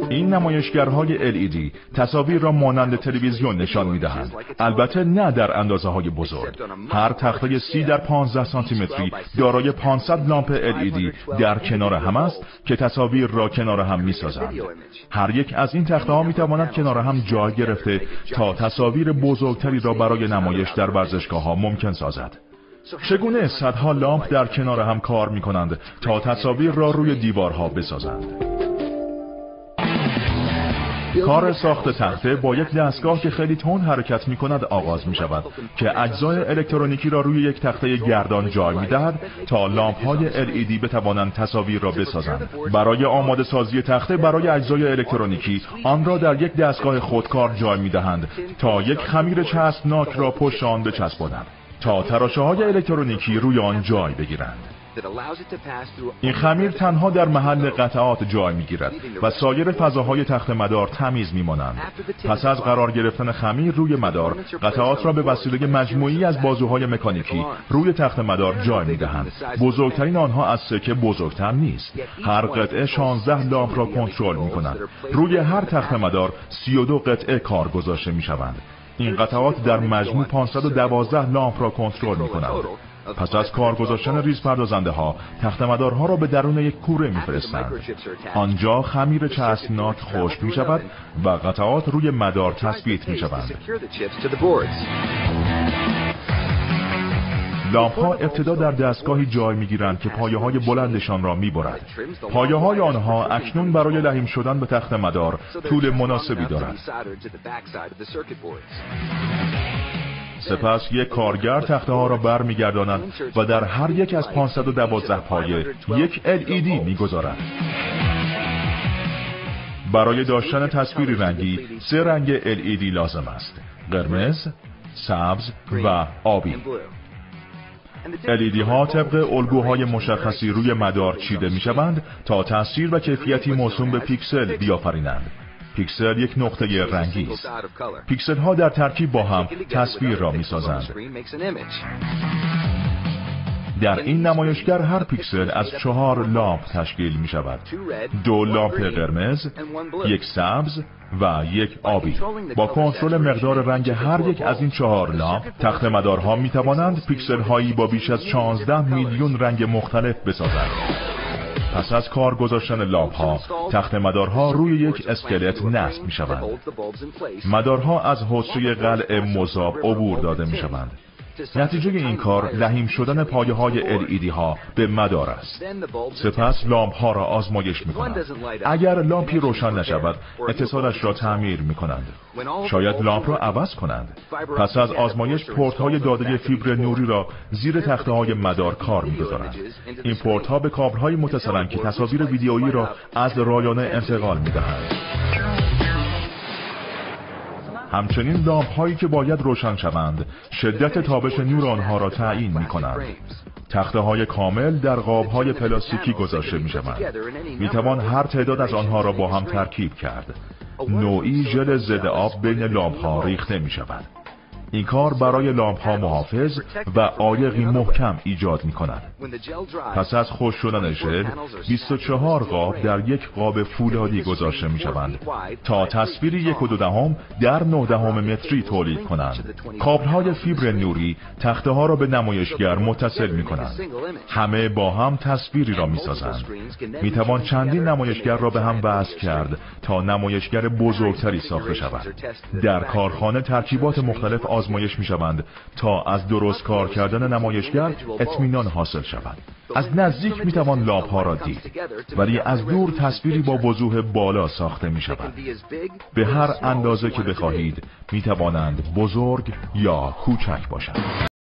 این نمایشگرهای LED تصاویر را مانند تلویزیون نشان می‌دهند، البته نه در اندازه‌های بزرگ. هر تخته 30 در 15 سانتیمتری دارای 500 لامپ LED در کنار هم است که تصاویر را کنار هم می‌سازند. هر یک از این تخته‌ها می‌تواند کنار هم جای گرفته تا تصاویر بزرگتری را برای نمایش در ورزشگاه‌ها ممکن سازد. چگونه صدها لامپ در کنار هم کار می‌کنند تا تصاویر را روی دیوارها بسازند؟ کار ساخت تخته با یک دستگاه که خیلی تند حرکت می‌کند آغاز می‌شود که اجزای الکترونیکی را روی یک تخته گردان جای می‌دهد تا لامپ‌های LED بتوانند تصاویر را بسازند. برای آماده سازی تخته برای اجزای الکترونیکی آن را در یک دستگاه خودکار جای می‌دهند تا یک خمیر چسبناک را پشت آن بچسبانند تا تراشه‌های الکترونیکی روی آن جای بگیرند. این خمیر تنها در محل قطعات جای می‌گیرد و سایر فضاهای تخت مدار تمیز می‌مانند. پس از قرار گرفتن خمیر روی مدار، قطعات را به وسیله مجموعی از بازوهای مکانیکی روی تخت مدار جای می‌دهند. بزرگترین آنها از سکه بزرگتر نیست. هر قطعه 16 لامپ را کنترل می‌کنند. روی هر تخت مدار 32 قطعه کار گذاشته می‌شوند. این قطعات در مجموع 512 لامپ را کنترل می‌کنند. پس از کار گذاشتن ریز پردازنده ها تخت مدارها را به درون یک کوره می‌فرستند. آنجا خمیر چسبناک خشک می‌شود و قطعات روی مدار تثبیت می‌شوند. لامپ‌ها ابتدا در دستگاهی جای می‌گیرند که پایه‌های بلندشان را می‌برد. پایه‌های آنها اکنون برای لحیم شدن به تخت مدار طول مناسبی دارد. سپس یک کارگر تخته ها را برمیگرداند و در هر یک از 512 پایه یک LED میگذارد. برای داشتن تصویری رنگی 3 رنگ LED لازم است: قرمز، سبز و آبی. LED ها طبق الگوهای مشخصی روی مدار چیده میشوند تا تاثیر و کیفیتی موسوم به پیکسل بیافرینند. پیکسل یک نقطه رنگی است. پیکسل ها در ترکیب با هم تصویر را می سازند. در این نمایشگر هر پیکسل از 4 لامپ تشکیل می شود. 2 لامپ قرمز، 1 سبز و 1 آبی. با کنترل مقدار رنگ هر یک از این 4 لامپ، تخت مدارها می توانند پیکسل هایی با بیش از 16 میلیون رنگ مختلف بسازند. پس از کار گذاشتن لامپ ها، تخت مدارها روی یک اسکلت نصب می شوند. مدارها از حوضچه قلع مذاب عبور داده می شوند. نتیجه این کار لحیم شدن پایه های LED ها به مدار است. سپس لامپ ها را آزمایش می کنند. اگر لامپی روشن نشود، اتصالش را تعمیر می کنند. شاید لامپ را عوض کنند. پس از آزمایش پورت های داده فیبر نوری را زیر تخته های مدار کار می گذارند. این پورت ها به کابل های متصلند که تصاویر ویدئویی را از رایانه انتقال می دهند. همچنین لامپ هایی که باید روشن شوند شدت تابش نور آنها را تعیین می کنند. تخته های کامل در قاب های پلاستیکی گذاشته می شوند. می توان هر تعداد از آنها را با هم ترکیب کرد. نوعی ژل ضد آب بین لامپ ها ریخته می شود. این کار برای لامپ ها محافظ و عایقی محکم ایجاد می کند. پس از خشک شدن ژل 24 قاب در یک قاب فولادی گذاشته می شوند تا تصویری 1.2 در 9 متری تولید کنند. کابل های فیبر نوری تخته ها را به نمایشگر متصل می کنند. همه با هم تصویری را می سازند. می توان چندین نمایشگر را به هم وصل کرد تا نمایشگر بزرگتری ساخته شود. در کارخانه ترکیبات مختلف آزمایش می شوند تا از درست کار کردن نمایشگر اطمینان حاصل شود. از نزدیک می توان لامپ ها را دید، ولی از دور تصویری با وضوح بالا ساخته می شود. به هر اندازه که بخواهید می توانند بزرگ یا کوچک باشند.